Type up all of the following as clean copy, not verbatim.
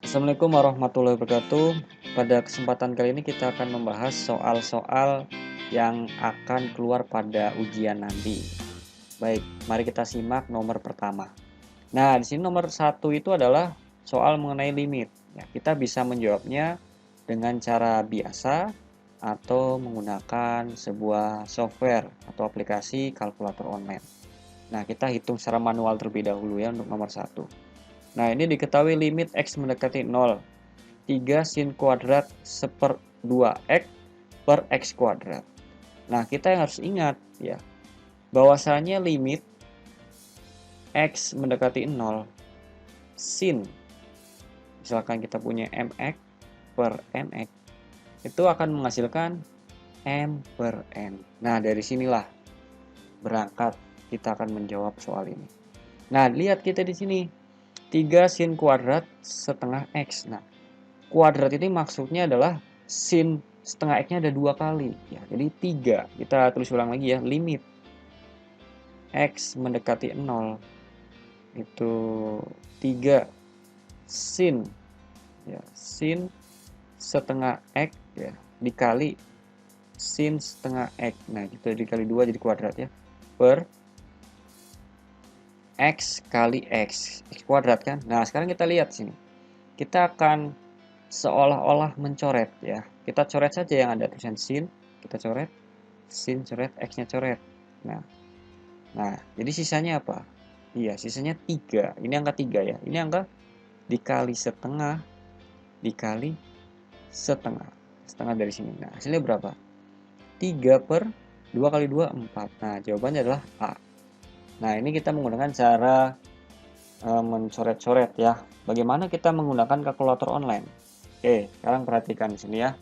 Assalamualaikum warahmatullahi wabarakatuh. Pada kesempatan kali ini kita akan membahas soal-soal yang akan keluar pada ujian nanti. Baik, mari kita simak nomor pertama. Nah, di sini nomor satu itu adalah soal mengenai limit. Ya, kita bisa menjawabnya dengan cara biasa atau menggunakan sebuah software atau aplikasi kalkulator online. Nah, kita hitung secara manual terlebih dahulu ya untuk nomor satu. Nah, ini diketahui limit X mendekati 0. 3 sin kuadrat seper 2x per X kuadrat. Nah, kita yang harus ingat ya, bahwasanya limit X mendekati 0 sin, misalkan kita punya mx per nx, itu akan menghasilkan m per n. Nah, dari sinilah berangkat kita akan menjawab soal ini. Nah, lihat kita di sini. 3 sin kuadrat setengah X. Nah, kuadrat ini maksudnya adalah sin setengah X-nya ada 2 kali. Ya, jadi 3. Kita tulis ulang lagi ya. Limit X mendekati 0 itu 3 sin. Ya, sin setengah X ya, dikali sin setengah X. Nah, kita dikali 2 jadi kuadrat ya. Per X kali X. X kuadrat kan. Nah, sekarang kita lihat sini. Kita akan seolah-olah mencoret ya. Kita coret saja yang ada tulisan sin, kita coret, sin coret, X-nya coret. Nah, jadi sisanya apa? Iya, sisanya 3. Ini angka 3 ya. Ini angka dikali setengah, dikali setengah. Setengah dari sini. Nah, hasilnya berapa? 3 per 2 kali 2, 4. Nah, jawabannya adalah A. Nah, ini kita menggunakan cara mencoret-coret ya. Bagaimana kita menggunakan kalkulator online? Oke, sekarang perhatikan di sini ya.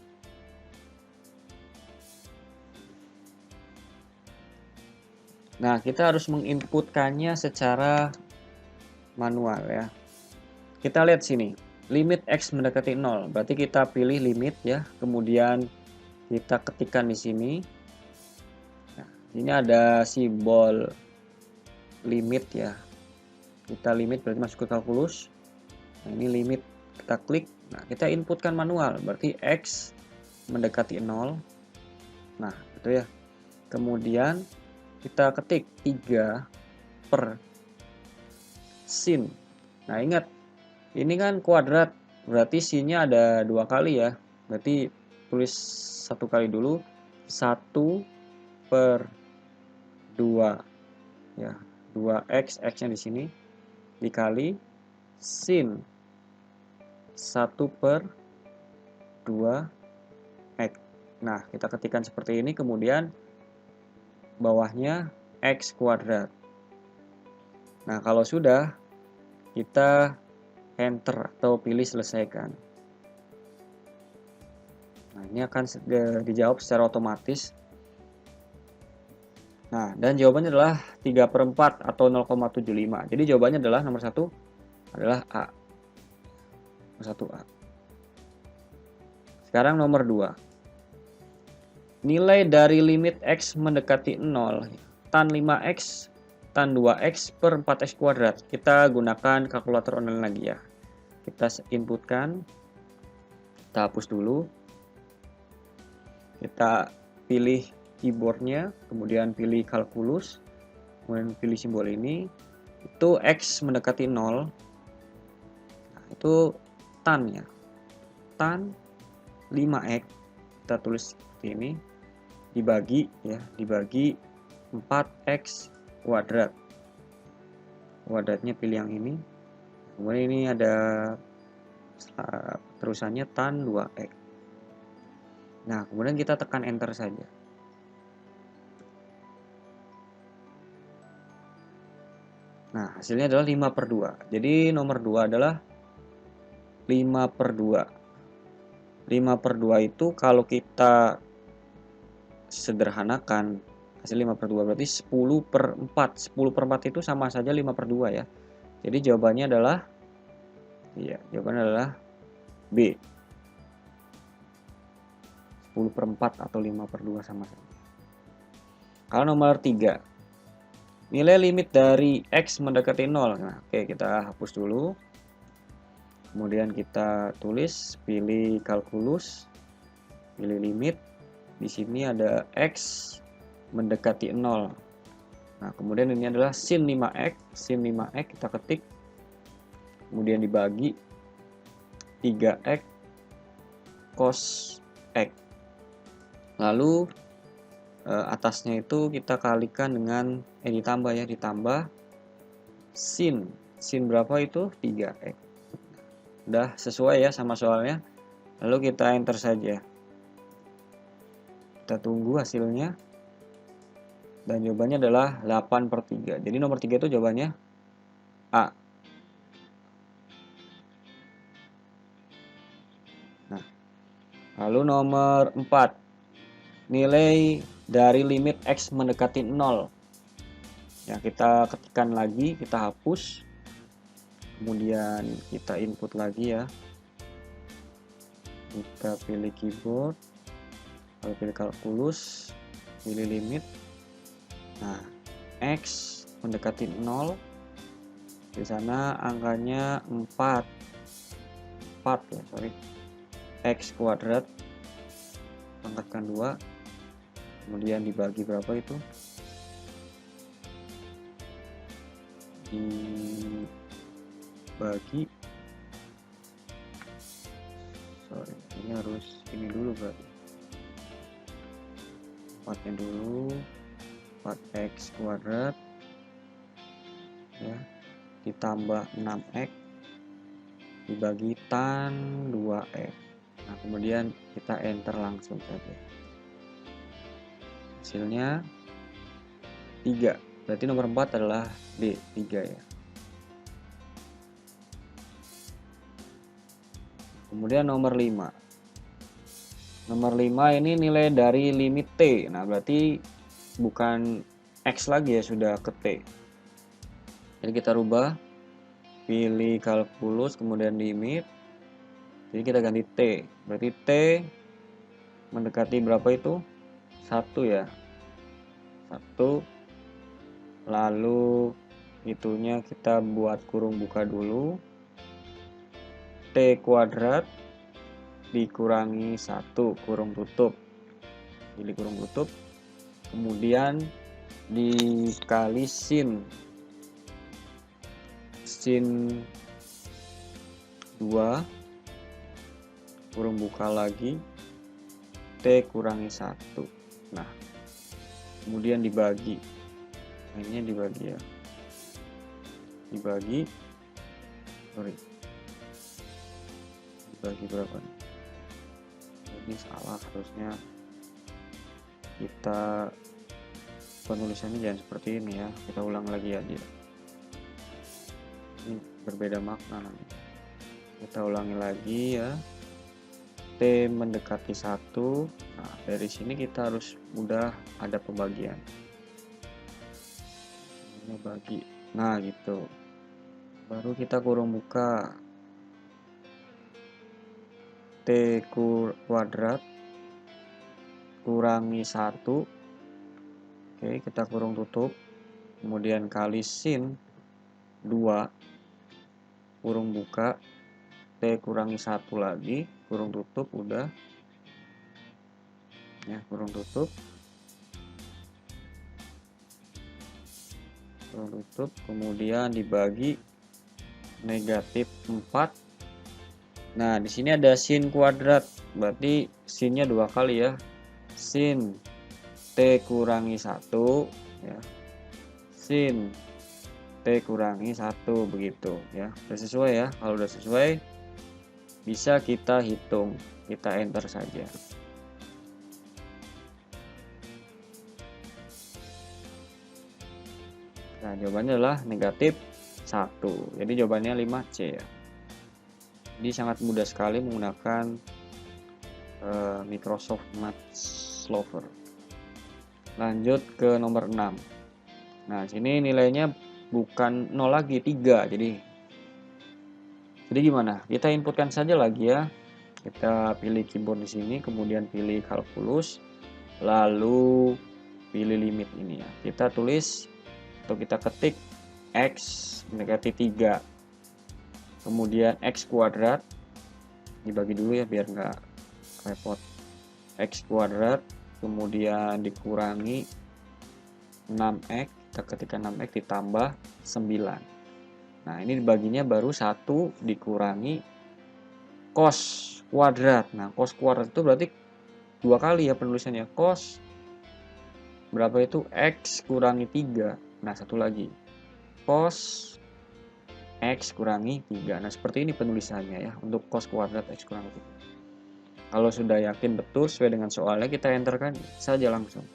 Nah, kita harus menginputkannya secara manual ya. Kita lihat sini, limit X mendekati 0. Berarti kita pilih limit ya, kemudian kita ketikkan di sini. Nah, ini ada simbol limit ya. Kita limit berarti masuk ke kalkulus. Nah, ini limit, kita klik. Nah, kita inputkan manual, berarti X mendekati 0. Nah, itu ya. Kemudian kita ketik 3 per sin. Nah, ingat, ini kan kuadrat, berarti sinnya ada 2 kali ya. Berarti tulis 1 kali dulu, 1 per 2 ya. 2x, x-nya di sini dikali sin 1 per 2 x. Nah, kita ketikkan seperti ini, kemudian bawahnya x kuadrat. Nah, kalau sudah, kita enter atau pilih selesaikan. Nah, ini akan dijawab secara otomatis. Nah, dan jawabannya adalah 3 per 4 atau 0,75. Jadi jawabannya adalah nomor 1 adalah A. Nomor 1A. Sekarang nomor 2. Nilai dari limit X mendekati 0 tan 5X tan 2X per 4X kuadrat. Kita gunakan kalkulator online lagi ya. Kita inputkan. Kita hapus dulu. Kita pilih keyboardnya, kemudian pilih kalkulus, kemudian pilih simbol ini. Itu X mendekati 0. Nah, itu tan ya. Tan 5X. Kita tulis seperti ini. Dibagi ya, dibagi 4X kuadrat. Kuadratnya pilih yang ini. Kemudian ini ada terusannya tan 2X. Nah, kemudian kita tekan enter saja. Nah, hasilnya adalah 5 per 2. Jadi nomor 2 adalah 5 per 2. 5 per 2 itu kalau kita sederhanakan, hasil 5 per 2 berarti 10 per 4. 10 per 4 itu sama saja 5 per 2 ya. Jadi jawabannya adalah, iya, jawabannya adalah B. 10 per 4 atau 5 per 2 sama saja. Kalau nomor 3, nilai limit dari X mendekati 0. Nah, oke, kita hapus dulu. Kemudian kita tulis, pilih kalkulus, pilih limit. Di sini ada X mendekati 0. Nah, kemudian ini adalah sin 5x. Sin 5x kita ketik, kemudian dibagi 3x cos x. Lalu atasnya itu kita kalikan dengan ditambah ya, ditambah sin. Sin berapa itu? 3x. Udah sesuai ya sama soalnya. Lalu kita enter saja. Kita tunggu hasilnya. Dan jawabannya adalah 8/3. Jadi nomor 3 itu jawabannya A. Nah, lalu nomor 4. Nilai dari limit X mendekati 0. Ya, kita ketikkan lagi, kita hapus. Kemudian kita input lagi ya. Kita pilih keyboard. Lalu pilih kalkulus. Pilih limit. Nah, X mendekati 0. Di sana angkanya 4 ya, sorry. X kuadrat pangkatkan 2. Kemudian dibagi berapa itu? Dibagi, sorry, ini harus ini dulu berarti. 4-nya dulu. 4x kuadrat ya, ditambah 6x dibagi tan 2x. Nah, kemudian kita enter langsung saja. Hasilnya 3. Berarti nomor 4 adalah D, 3 ya. Kemudian nomor 5. Nomor 5 ini nilai dari limit T. Nah, berarti bukan X lagi ya, sudah ke T. Jadi kita rubah, pilih kalkulus, kemudian limit. Jadi kita ganti T. Berarti T mendekati berapa itu? 1 ya. 1. Lalu itunya kita buat kurung buka dulu. T kuadrat dikurangi 1 kurung tutup. Pilih kurung tutup. Kemudian dikali sin 2 kurung buka lagi T kurangi 1. Nah, kemudian dibagi. Ini dibagi ya. Dibagi berapa nih? Ini salah, harusnya kita penulisannya jangan seperti ini ya. Kita ulang lagi aja. Ini berbeda makna nanti. Kita ulangi lagi ya. T mendekati 1. Nah, dari sini kita harus mudah ada pembagian. Ini bagi. Nah, gitu. Baru kita kurung buka. T kuadrat kurangi 1. Oke, kita kurung tutup. Kemudian kali sin 2 kurung buka. T kurangi 1 lagi, kurung tutup, udah ya, kurung tutup, kemudian dibagi negatif 4. Nah, di sini ada sin kuadrat, berarti sinnya 2 kali ya. Sin T kurangi 1 ya. Sin T kurangi 1 begitu ya. Udah sesuai ya. Kalau udah sesuai bisa kita hitung. Kita enter saja. Nah, jawabannya adalah negatif 1. Jadi jawabannya 5C ya. Jadi sangat mudah sekali menggunakan Microsoft Matchlover. Lanjut ke nomor 6. Nah, sini nilainya bukan 0 lagi, 3. Jadi gimana? Kita inputkan saja lagi ya. Kita pilih keyboard di sini, kemudian pilih kalkulus, lalu pilih limit ini ya. Kita tulis atau kita ketik X mendekati 3. kemudian X kuadrat, dibagi dulu ya biar nggak repot. X kuadrat, kemudian dikurangi 6X, kita ketikkan 6X ditambah 9. Nah, ini dibaginya baru 1 dikurangi cos kuadrat. Nah, cos kuadrat itu berarti 2 kali ya penulisannya. Cos berapa itu? X kurangi 3. Nah, satu lagi. Cos X kurangi 3. Nah, seperti ini penulisannya ya, untuk cos kuadrat X kurangi 3. Kalau sudah yakin betul sesuai dengan soalnya, kita enterkan saja langsung.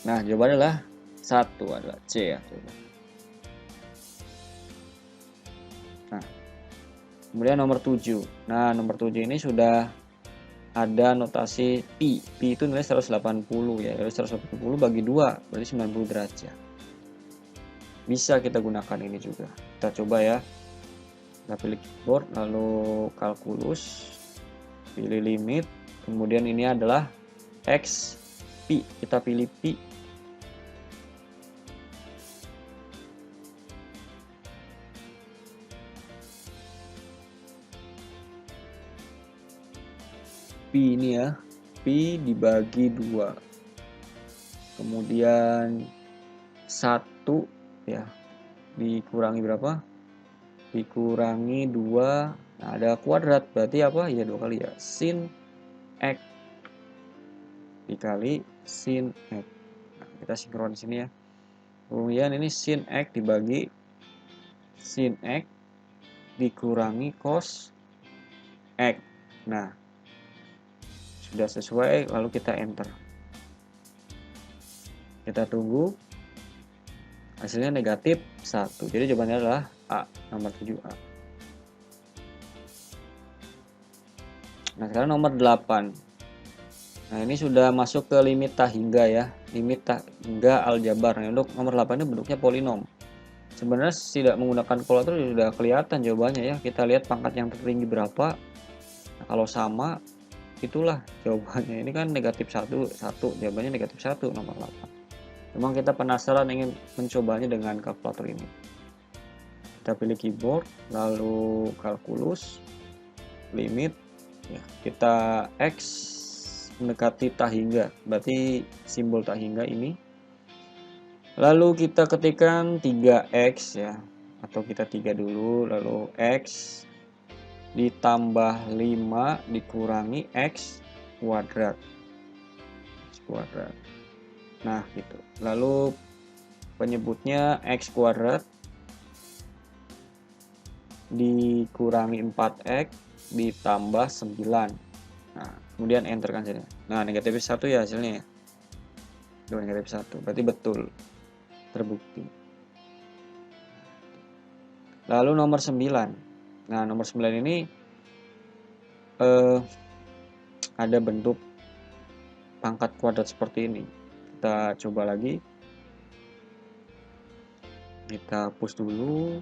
Nah, jawabannya adalah 1 adalah C ya. Nah, kemudian nomor 7. Nah, nomor 7 ini sudah ada notasi pi. Pi itu nilai 180 ya. Jadi 180 bagi 2 berarti 90 derajat. Bisa kita gunakan ini juga. Kita coba ya. Kita pilih keyboard, lalu kalkulus, pilih limit, kemudian ini adalah X, pi. Kita pilih pi. Pi ini ya, pi dibagi 2. Kemudian 1 ya, dikurangi berapa? Dikurangi 2. Nah, ada kuadrat, berarti apa? Ya 2 kali ya. Sin X dikali sin X. Nah, kita sinkron di sini ya. Kemudian ini sin X dibagi sin X dikurangi cos X. Nah, sudah sesuai, lalu kita enter. Kita tunggu. Hasilnya negatif 1. Jadi jawabannya adalah A, nomor 7A. Nah, sekarang nomor 8. Nah, ini sudah masuk ke limit tak hingga ya. Limit tak hingga aljabar. Nah, untuk nomor 8 ini bentuknya polinom. Sebenarnya tidak menggunakan kalkulator sudah kelihatan jawabannya ya. Kita lihat pangkat yang tertinggi berapa. Nah, kalau sama, itulah jawabannya. Ini kan negatif 1, 1. Jawabannya negatif 1, nomor 8. Memang kita penasaran ingin mencobanya dengan kalkulator ini. Kita pilih keyboard, lalu kalkulus, limit, ya, kita X mendekati tak hingga, berarti simbol tak hingga ini. Lalu kita ketikkan 3X ya, atau kita 3 dulu, lalu X ditambah 5 dikurangi X kuadrat. X kuadrat. Nah, gitu. Lalu penyebutnya X kuadrat dikurangi 4X ditambah 9. Nah, kemudian enter kan saja. Nah, negatif 1 ya hasilnya ya. Negatif 1. Berarti betul. Terbukti. Lalu nomor 9. Nah, nomor 9 ini ada bentuk pangkat kuadrat seperti ini. Kita coba lagi. Kita hapus dulu.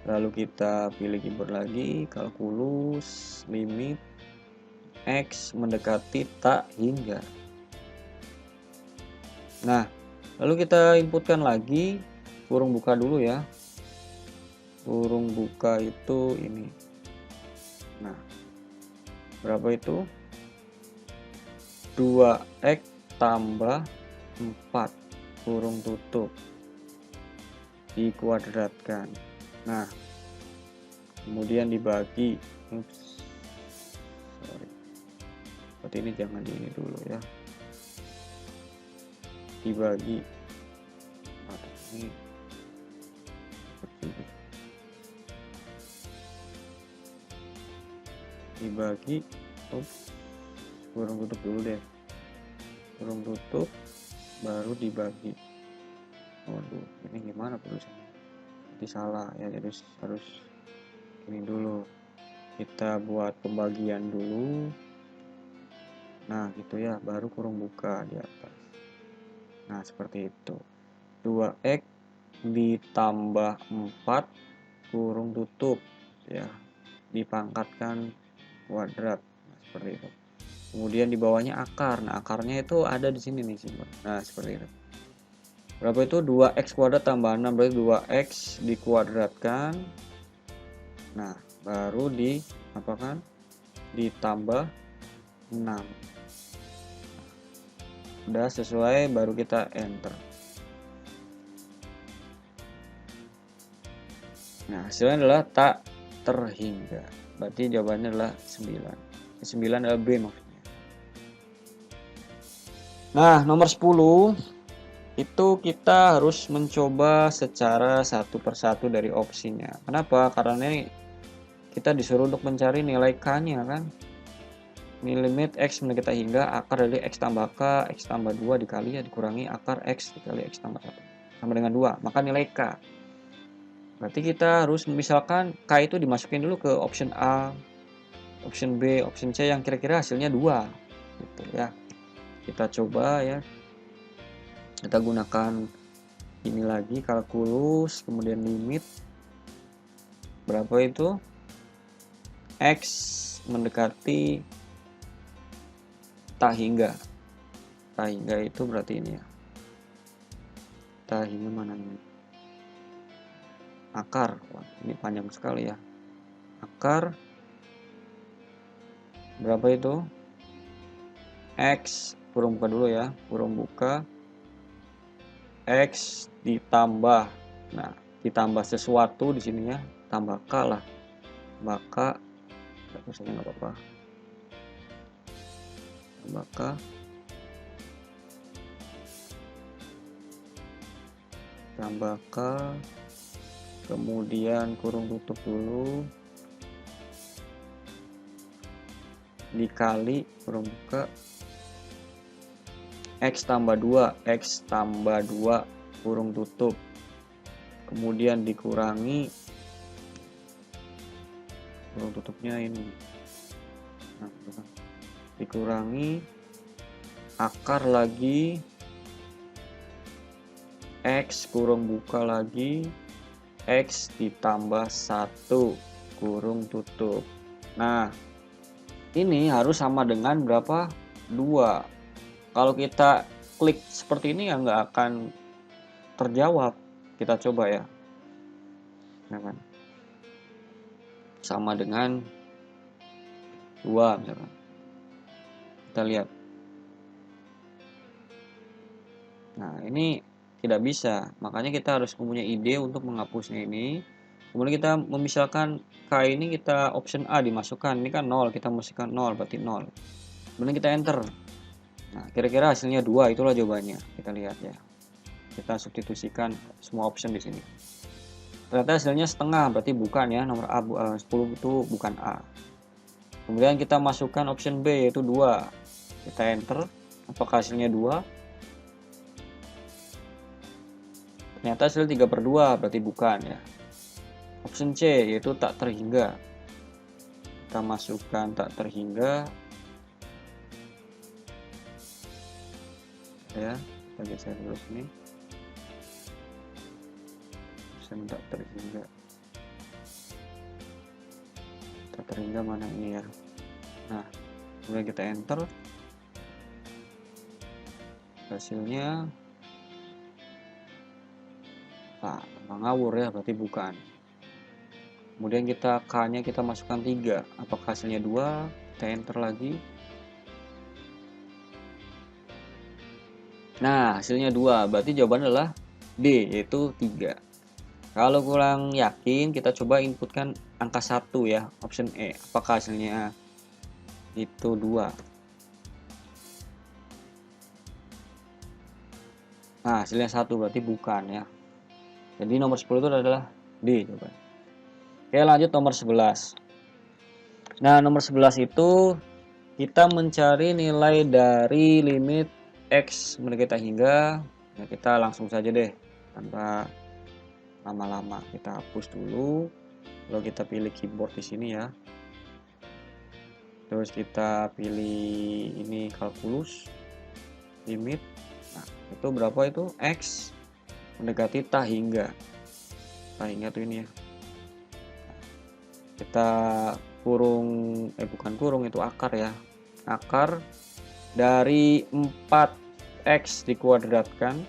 Lalu kita pilih keyboard lagi, kalkulus, limit, X mendekati tak hingga. Nah, lalu kita inputkan lagi, kurung buka dulu ya. Kurung buka itu ini. Nah, berapa itu? 2X tambah 4, kurung tutup, dikuadratkan. Nah, kemudian dibagi. Sorry. Seperti ini jangan di ini dulu ya. Dibagi. Ini dibagi. Kurung tutup dulu deh. Kurung tutup baru dibagi. Waduh, ini gimana tulisannya? Jadi salah ya, jadi harus ini dulu. Kita buat pembagian dulu. Nah, gitu ya, baru kurung buka di atas. Nah, seperti itu. 2X ditambah 4 kurung tutup ya, dipangkatkan kuadrat. Nah, seperti itu. Kemudian di bawahnya akar. Nah, akarnya itu ada di sini nih, Simba. Nah, seperti itu. Berapa itu? 2x kuadrat tambah 6, berarti 2x dikuadratkan. Nah, baru di apa kan? Ditambah 6. Udah sesuai, baru kita enter. Nah, hasilnya adalah tak terhingga. Berarti jawabannya adalah 9. 9 adalah B maksudnya. Nah, nomor 10 itu kita harus mencoba secara satu persatu dari opsinya. Kenapa? Karena ini kita disuruh untuk mencari nilai K-nya kan. Ini limit X mendekati hingga akar dari X tambah K, X tambah 2 dikali ya, dikurangi akar X dikali X tambah 1. Sama dengan 2, maka nilai K. Berarti kita harus misalkan K itu dimasukin dulu ke option A, option B, option C yang kira-kira hasilnya 2. Gitu ya. Kita coba ya. Kita gunakan ini lagi, kalkulus, kemudian limit. Berapa itu? X mendekati tak hingga. Tak hingga itu berarti ini ya. Tak hingga mana ini? Akar. Wah, ini panjang sekali ya. Akar berapa itu? X kurung buka dulu ya, kurung buka X ditambah, nah ditambah sesuatu di sini ya, tambah K lah, maka misalnya nggak apa-apa, tambah K, tambah K, kemudian kurung tutup dulu, dikali kurung buka X tambah 2, X tambah 2 kurung tutup, kemudian dikurangi kurung tutupnya ini, nah, dikurangi akar lagi X kurung buka lagi X ditambah 1 kurung tutup. Nah, ini harus sama dengan berapa? 2. Kalau kita klik seperti ini ya nggak akan terjawab. Kita coba ya. Nah, kan. Sama dengan 2 misalkan. Kita lihat. Nah, ini tidak bisa. Makanya kita harus mempunyai ide untuk menghapusnya ini. Kemudian kita memisahkan K ini, kita option A dimasukkan. Ini kan 0, kita masukkan 0, berarti 0. Kemudian kita enter. Nah, kira-kira hasilnya 2, itulah jawabannya. Kita lihat ya. Kita substitusikan semua option di sini. Ternyata hasilnya setengah, berarti bukan ya. Nomor A 10 itu bukan A. Kemudian kita masukkan option B yaitu 2. Kita enter. Apakah hasilnya 2? Ternyata hasil 3/2, berarti bukan ya. Option C yaitu tak terhingga. Kita masukkan tak terhingga. Ya, kita geser dulu sini. Option tak terhingga. Tak terhingga mana ini ya. Nah, kemudian kita enter. Hasilnya ngawur ya, berarti bukan. Kemudian kita K-nya kita masukkan 3. Apakah hasilnya 2? Kita enter lagi. Nah, hasilnya 2. Berarti jawabannya adalah D, yaitu 3. Kalau kurang yakin, kita coba inputkan angka 1 ya, option E. Apakah hasilnya itu 2? Nah, hasilnya 1, berarti bukan ya. Jadi nomor 10 itu adalah D jawabannya. Oke, lanjut nomor 11. Nah, nomor 11 itu kita mencari nilai dari limit X mendekati hingga. Nah, kita langsung saja deh, tanpa lama-lama. Kita hapus dulu. Lalu kita pilih keyboard di sini ya. Terus kita pilih ini kalkulus, limit. Nah, itu berapa itu? X mendekati tak hingga. Tak hingga tuh ini ya. Kita kurung, bukan kurung, itu akar ya. Akar dari 4x dikuadratkan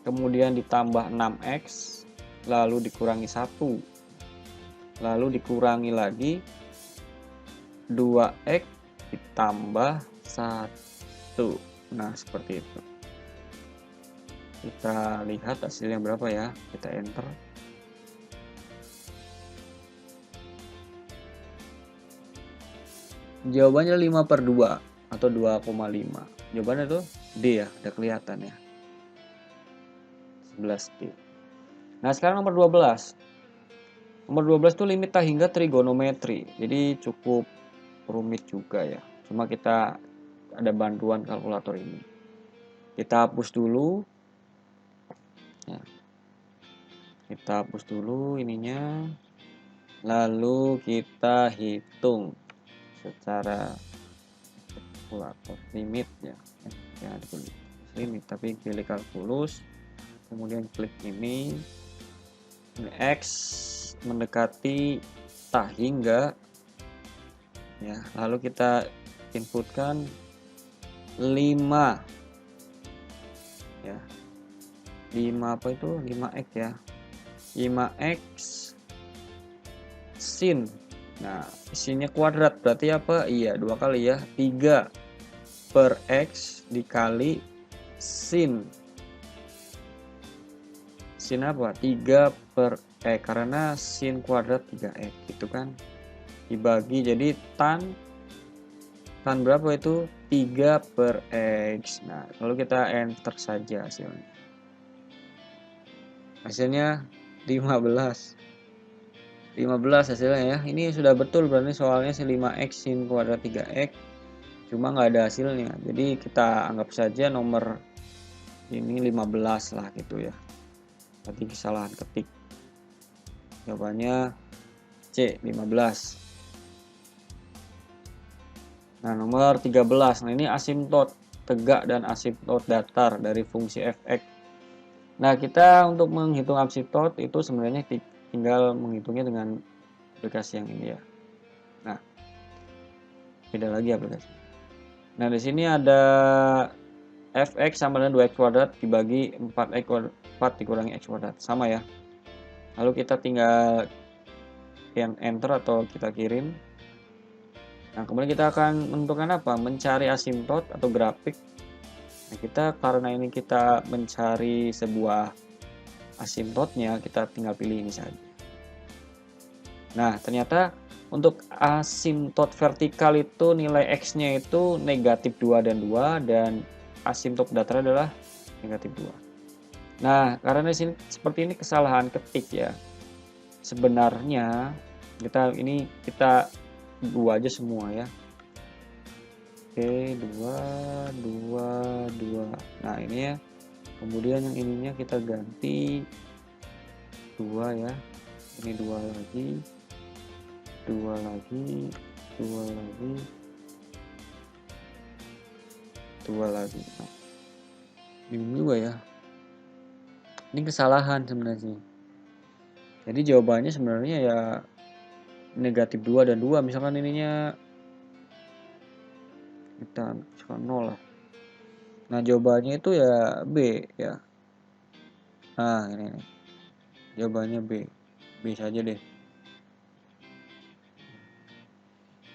kemudian ditambah 6x, lalu dikurangi 1, lalu dikurangi lagi 2x ditambah 1. Nah, seperti itu. Kita lihat hasilnya berapa ya, kita enter. Jawabannya 5/2 atau 2,5. Jawabannya tuh D ya, udah kelihatan ya. 11D. Nah, sekarang nomor 12. Nomor 12 itu limit tak hingga trigonometri. Jadi cukup rumit juga ya. Cuma kita ada bantuan kalkulator ini. Kita hapus dulu. Ya. Kita hapus dulu ininya. Lalu kita hitung secara kalkulator limit ya. Jangan ditulis limit tapi pilih kalkulus. Kemudian klik ini X mendekati tak hingga ya, lalu kita inputkan 5 ya, 5 apa itu 5x ya, 5x sin. Nah, sinnya kuadrat berarti apa? Iya, 2 kali ya, 3 per x dikali sin apa? 3 per karena sin kuadrat 3x gitu kan, dibagi jadi tan berapa itu 3 per x. Nah, lalu kita enter saja hasilnya 15 hasilnya ya. Ini sudah betul berarti soalnya 5x sin kuadrat 3x, cuma nggak ada hasilnya, jadi kita anggap saja nomor ini 15 lah gitu ya. Berarti kesalahan ketik. Jawabannya C, 15. Nah, nomor 13. Nah, ini asimtot tegak dan asimtot datar dari fungsi fx. Nah, kita untuk menghitung asimtot itu sebenarnya tinggal menghitungnya dengan aplikasi yang ini ya. Nah, beda lagi aplikasi. Nah, di sini ada fx sama dengan 2x kuadrat dibagi 4x kuadrat, 4 dikurangi x kuadrat, sama ya. Lalu kita tinggal enter atau kita kirim. Nah, kemudian kita akan menentukan apa? Mencari asimtot atau grafik. Nah, kita karena ini kita mencari sebuah asimtotnya, kita tinggal pilih ini saja. Nah, ternyata untuk asimtot vertikal itu nilai x-nya itu negatif 2 dan 2, dan asimtot datar adalah negatif 2. Nah, karena di sini seperti ini kesalahan ketik ya. Sebenarnya kita 2 aja semua ya. Oke, 2. Nah, ini ya. Kemudian yang ininya kita ganti 2 ya. Ini 2 lagi. 2 lagi. 2 lagi. Nah, ini juga ya. Ini kesalahan sebenarnya. Jadi jawabannya sebenarnya ya negatif 2 dan 2. Misalkan ininya kita 0 lah. Nah, jawabannya itu ya B ya. Nah, ini nih. Jawabannya B. B saja deh.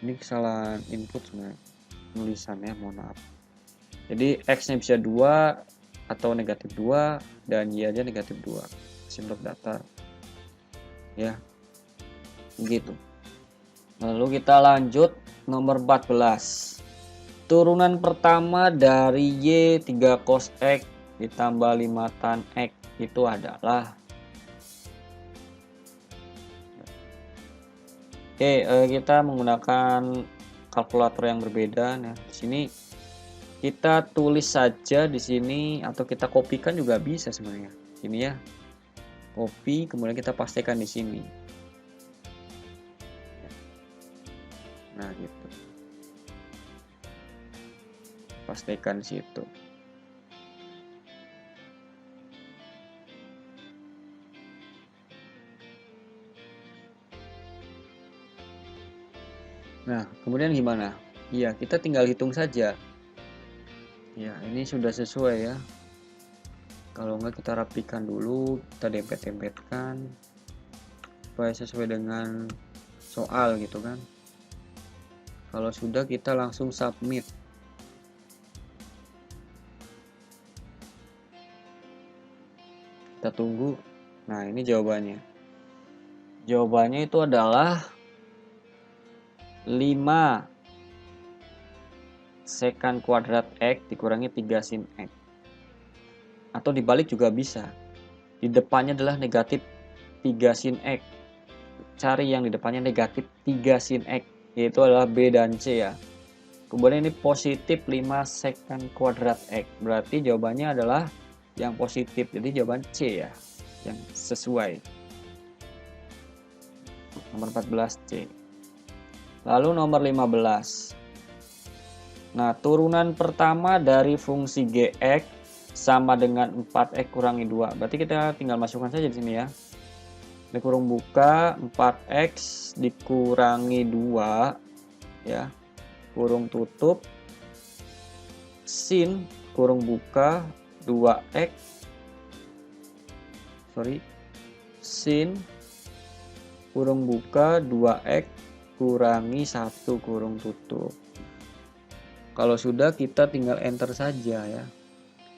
Ini kesalahan input sebenarnya. Tulisannya, mohon maaf. Jadi X-nya bisa 2 atau negatif 2 dan Y aja negatif 2. Asimtot datar. Ya. Begitu. Lalu kita lanjut nomor 14. Turunan pertama dari Y 3 cos X ditambah 5 tan X itu adalah. Oke, kita menggunakan kalkulator yang berbeda. Nah, di sini kita tulis saja di sini atau kita kopikan juga bisa sebenarnya. Ini ya. Copy, kemudian kita pastikan di sini. Nah, gitu. Pastikan situ. Nah, kemudian gimana? Iya, kita tinggal hitung saja. Ya, ini sudah sesuai ya. Kalau enggak kita rapikan dulu, kita dempet-dempetkan supaya sesuai dengan soal gitu kan. Kalau sudah kita langsung submit. Kita tunggu. Nah, ini jawabannya. Jawabannya itu adalah 5 secant kuadrat X dikurangi 3 sin X. Atau dibalik juga bisa. Di depannya adalah negatif 3 sin X. Cari yang di depannya negatif 3 sin X. Yaitu adalah B dan C ya. Kemudian ini positif 5 secant kuadrat X. Berarti jawabannya adalah yang positif. Jadi jawaban C ya. Yang sesuai. Nomor 14 C. Lalu nomor 15. Nah, turunan pertama dari fungsi Gx sama dengan 4x kurangi 2. Berarti kita tinggal masukkan saja di sini ya. Ini kurung buka 4x dikurangi 2 ya. Kurung tutup sin kurung buka 2x sin kurung buka 2x kurangi 1 kurung tutup. Kalau sudah kita tinggal enter saja ya.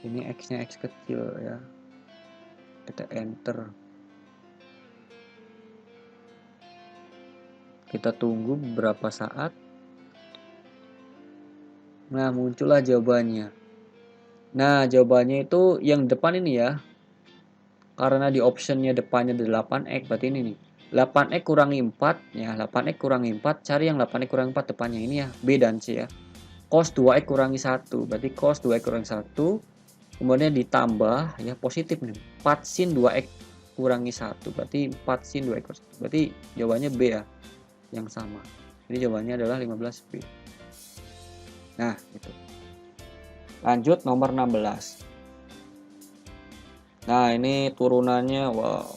Ini x-nya x kecil ya. Kita enter. Kita tunggu beberapa saat. Nah, muncullah jawabannya. Nah, jawabannya itu yang depan ini ya. Karena di optionnya depannya 8x, berarti ini nih. 8x kurangi 4 ya. 8x kurangi 4, cari yang 8x kurangi 4 depannya ini ya. B dan C ya. Cos 2x kurangi 1, berarti cos 2x kurangi 1. Kemudian ditambah ya positif nih. 4 sin 2x kurangi 1, berarti 4 sin 2x kurangi 1. Berarti jawabannya B ya. Yang sama. Jadi jawabannya adalah 15B. Nah, gitu. Lanjut nomor 16. Nah, ini turunannya wow.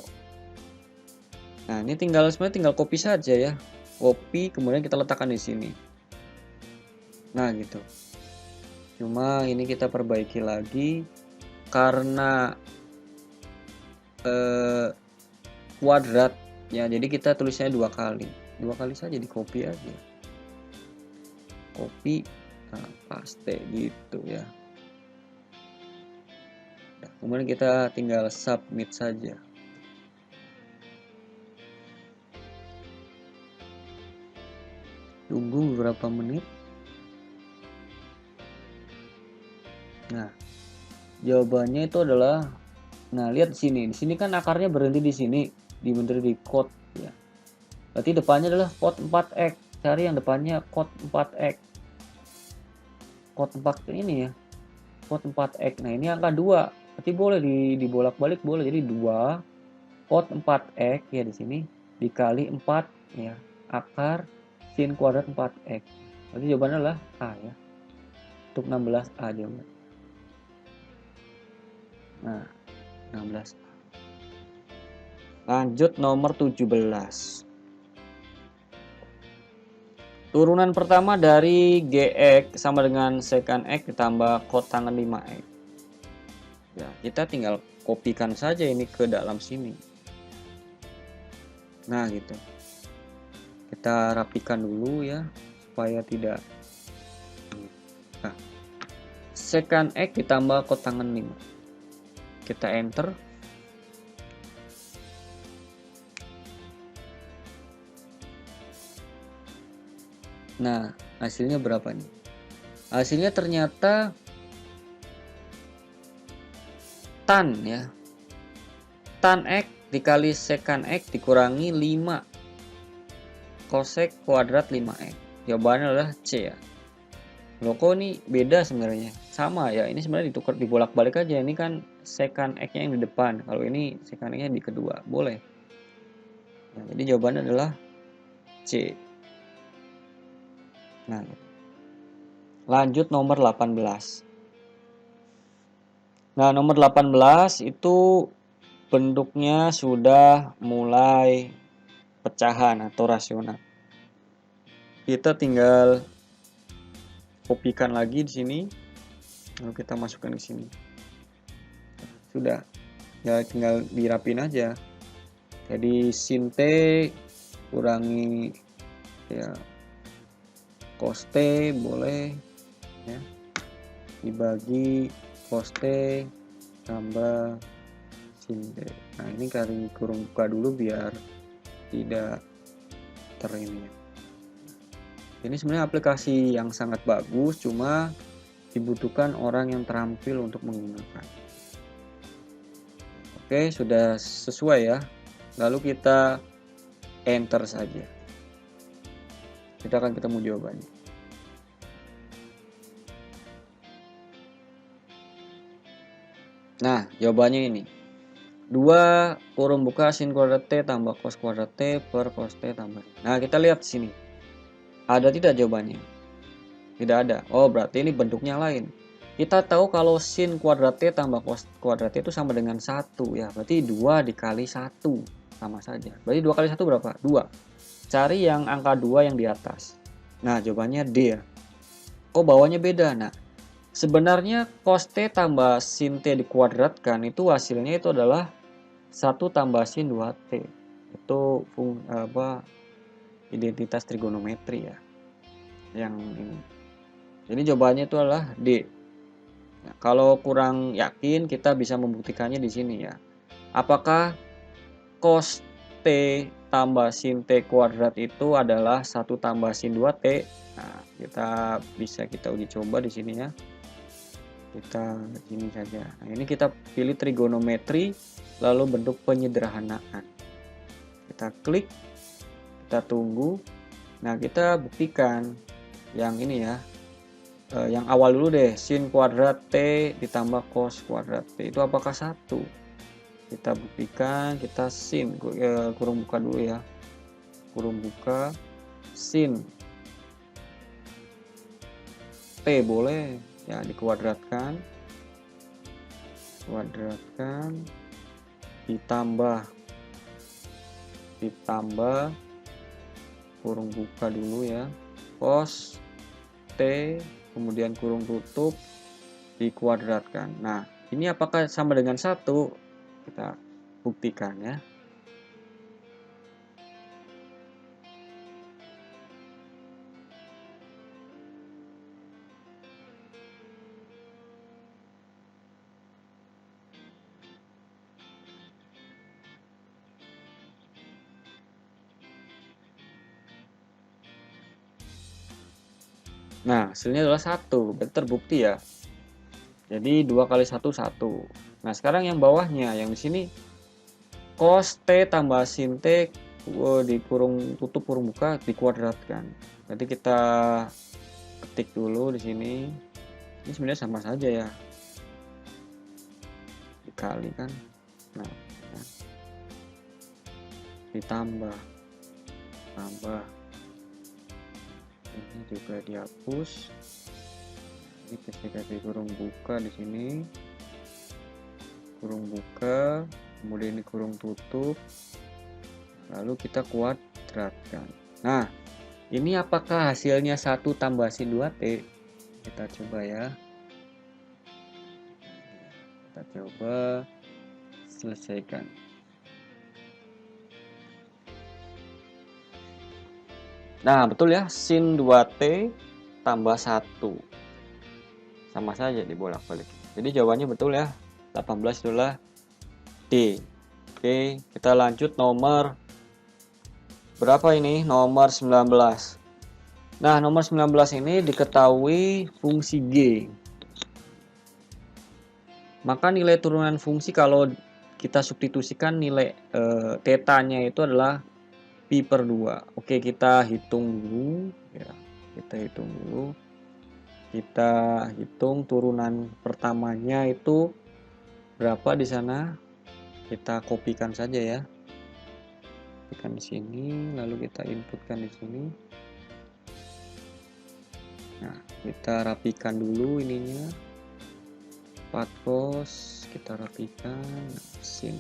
Nah, ini sebenarnya tinggal copy saja ya. Copy kemudian kita letakkan di sini. Nah, gitu. Cuma ini kita perbaiki lagi karena kuadrat ya. Jadi kita tulisnya 2 kali. 2 kali saja di copy aja. Copy, nah, paste gitu ya. Nah, kemudian kita tinggal submit saja. Tunggu beberapa menit. Nah, jawabannya itu adalah, nah lihat di sini. Di sini kan akarnya berhenti di sini, diberi di quote ya. Berarti depannya adalah quote 4x. Cari yang depannya quote 4x. Quote 4 ini ya. Quote 4x. Nah, ini angka 2. Berarti boleh dibolak-balik boleh. Jadi 2 quote 4x ya di sini dikali 4 ya. Akar sin kuadrat 4x. Berarti jawabannya adalah A ya. Untuk 16A jawabannya. Nah, 16. Lanjut nomor 17. Turunan pertama dari Gx sama dengan secant X ditambah kotangan 5x. Ya, kita tinggal kopikan saja ini ke dalam sini. Nah, gitu. Kita rapikan dulu ya supaya tidak. Nah, secant X ditambah kotangan 5. Kita enter. Nah, hasilnya berapa nih? Hasilnya ternyata tan ya. Tan X dikali secant X dikurangi 5 cosec kuadrat 5x. Jawabannya adalah C ya. Loh, kok ini beda sebenarnya? Sama ya, ini sebenarnya ditukar, dibolak-balik aja. Ini kan secant X-nya yang di depan. Kalau ini secant X-nya di kedua. Boleh. Nah, jadi jawabannya adalah C. Nah, lanjut nomor 18. Nah, nomor 18 itu bentuknya sudah mulai pecahan atau rasional. Kita tinggal kopikan lagi di sini, lalu kita masukkan di sini. sudah, ya tinggal dirapin aja. Jadi sin T kurangi ya cos T boleh ya, dibagi cos T tambah sin T. Nah ini kali kurung buka dulu biar tidak ini. Ini sebenarnya aplikasi yang sangat bagus, cuma dibutuhkan orang yang terampil untuk menggunakan. Oke, sudah sesuai ya. Lalu kita enter saja. Kita akan ketemu jawabannya. Nah, jawabannya ini. 2 kurung buka sin kuadrat T tambah cos kuadrat T per cos T tambah. Nah, kita lihat sini. Ada tidak jawabannya? Tidak ada. Oh, berarti ini bentuknya lain. Kita tahu kalau sin kuadrat T tambah cos kuadrat T itu sama dengan 1 ya. Berarti 2 dikali 1 sama saja. Berarti 2 kali 1 berapa? 2. Cari yang angka 2 yang di atas. Nah, jawabannya D ya. Oh, bawahnya beda. Nah, sebenarnya cos T tambah sin T dikuadratkan itu hasilnya itu adalah 1 tambah sin 2T. Itu identitas trigonometri ya. Yang ini. Jadi jawabannya itu adalah D. Nah, kalau kurang yakin kita bisa membuktikannya di sini ya. Apakah cos T tambah sin T kuadrat itu adalah 1 tambah sin 2T? Nah, kita uji coba di sini ya. Kita ini saja. Nah, ini kita pilih trigonometri lalu bentuk penyederhanaan. Kita klik, kita tunggu. Nah, kita buktikan yang ini ya. Yang awal dulu deh, sin kuadrat T ditambah cos kuadrat T itu apakah 1? Kita buktikan, kita sin kurung buka dulu ya. Kurung buka sin T boleh ya, dikuadratkan, ditambah kurung buka dulu ya, cos T kemudian kurung tutup dikuadratkan. Nah, ini apakah sama dengan 1? Kita buktikan ya. Nah, hasilnya adalah 1, berarti terbukti ya. Jadi 2 kali 1 1. Nah, sekarang yang bawahnya, yang di sini cos T tambah sin T di kurung tutup kurung buka dikuadratkan. Nanti kita ketik dulu di sini. Ini sebenarnya sama saja ya. Dikali kan. Nah, ditambah. Ini juga dihapus. Ini ketika di kurung buka di sini. Kurung buka, kemudian ini kurung tutup. Lalu kita kuadratkan. Nah, ini apakah hasilnya 1 tambah sin 2T? Kita coba ya. Kita coba selesaikan. Nah, betul ya, sin 2T tambah 1. Sama saja dibolak-balik. Jadi jawabannya betul ya. 18 adalah D. Oke, kita lanjut nomor berapa ini? Nomor 19. Nah, nomor 19 ini diketahui fungsi G. Maka nilai turunan fungsi kalau kita substitusikan nilai tetanya itu adalah pi per 2. Oke, kita hitung dulu ya. Kita hitung turunan pertamanya itu berapa di sana. Kita kopikan saja ya. Kopikan di sini, lalu kita inputkan di sini. Nah, kita rapikan dulu ininya. 4 cos kita rapikan, sin.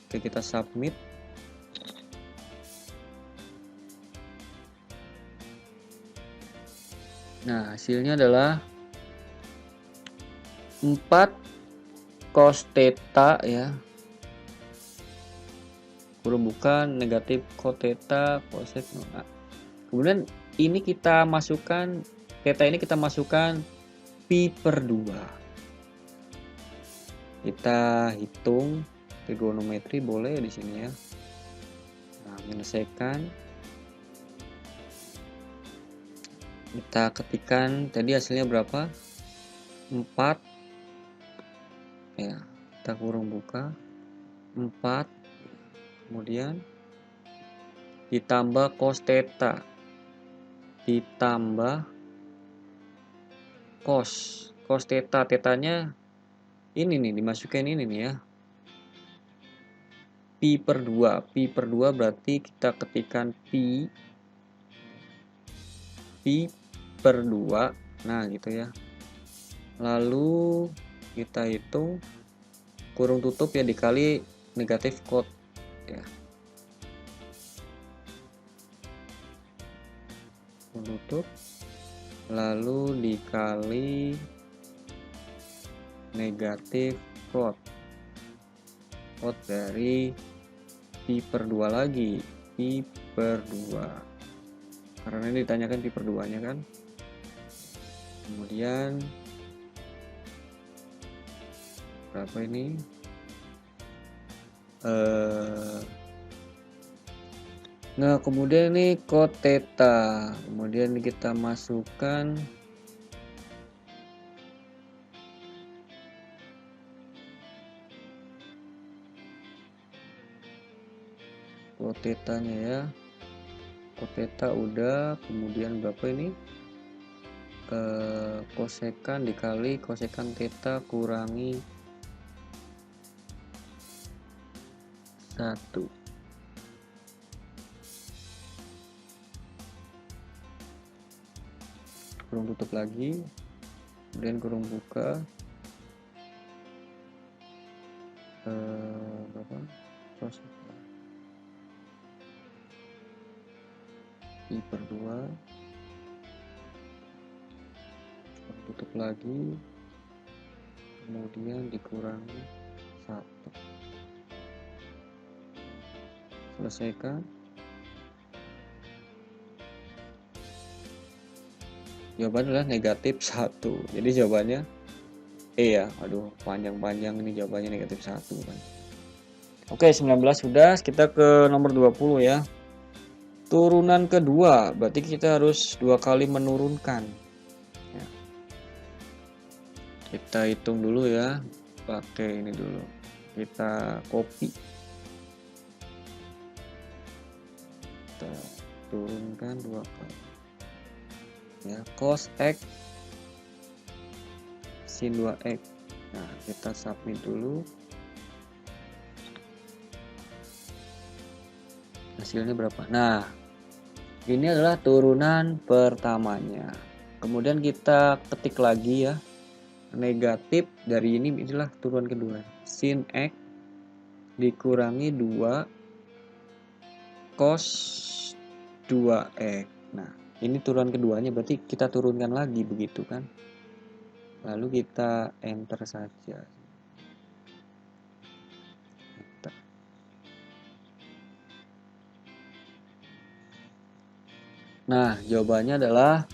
Oke, kita submit. Nah, hasilnya adalah 4 cos theta ya, kurung buka, negatif cos theta cosec. Nah, kemudian ini kita masukkan theta, ini kita masukkan pi per 2. Kita hitung trigonometri boleh di sini ya. Nah, menyelesaikan. Kita ketikkan tadi hasilnya berapa? 4 ya. Kita kurung buka 4, kemudian ditambah cos theta ditambah cos theta, tetanya ini nih dimasukin ini nih ya, pi per 2 berarti kita ketikkan pi per 2, nah gitu ya, lalu kita hitung kurung tutup ya dikali negatif cos ya, kurung tutup lalu dikali negatif cos dari pi per 2 lagi, pi per 2 karena ini ditanyakan pi per 2 nya kan. Kemudian berapa ini, nah kemudian ini cos theta, kemudian kita masukkan cos theta-nya ya, cos theta udah, kemudian berapa ini, kosekan dikali kosekan theta kurangi 1. Kurung tutup lagi, kemudian kurung buka, berapa cos pi per 2, tutup lagi, kemudian dikurangi 1. Selesaikan. Jawabannya adalah negatif 1. Jadi jawabannya E ya. Aduh, panjang-panjang ini jawabannya negatif 1 kan. Oke, 19 sudah, kita ke nomor 20 ya. Turunan kedua, berarti kita harus 2 kali menurunkan. Ya. Kita hitung dulu ya, pakai ini dulu. Kita copy. Kita turunkan 2 kali. Ya, cos X sin 2X. Nah, kita submit dulu. Hasilnya berapa? Nah, ini adalah turunan pertamanya. Kemudian kita ketik lagi ya. Negatif dari ini inilah turunan kedua. Sin X dikurangi 2 cos 2X. Nah, ini turunan keduanya, berarti kita turunkan lagi begitu kan. Lalu kita enter saja. Enter. Nah, jawabannya adalah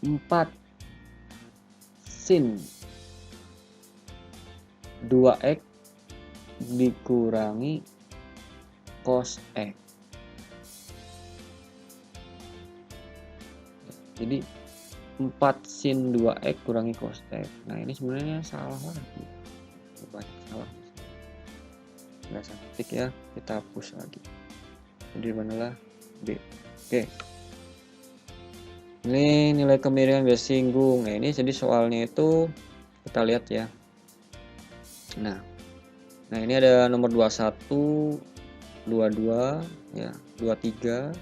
4 sin 2X dikurangi cos X. Jadi 4 sin 2X kurangi cos X. Nah, ini sebenarnya salah lagi. Banyak salah. Nggak saya ketik ya, kita hapus lagi. Jadi manalah B. Oke. Ini nilai kemiringan biasa singgung. Nah, ini jadi soalnya itu kita lihat ya. Nah, ini ada nomor 21, 22 ya, 23.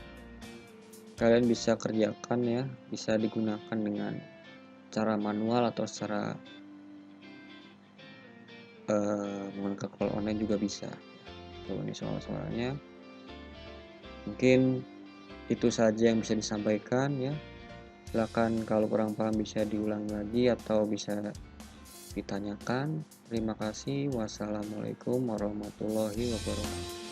Kalian bisa kerjakan ya, bisa digunakan dengan cara manual atau secara menggunakan kalkulator online juga bisa. Tuh, ini soal-soalnya. Mungkin itu saja yang bisa disampaikan ya. Silakan kalau kurang paham bisa diulang lagi atau bisa ditanyakan. Terima kasih. Wassalamualaikum warahmatullahi wabarakatuh.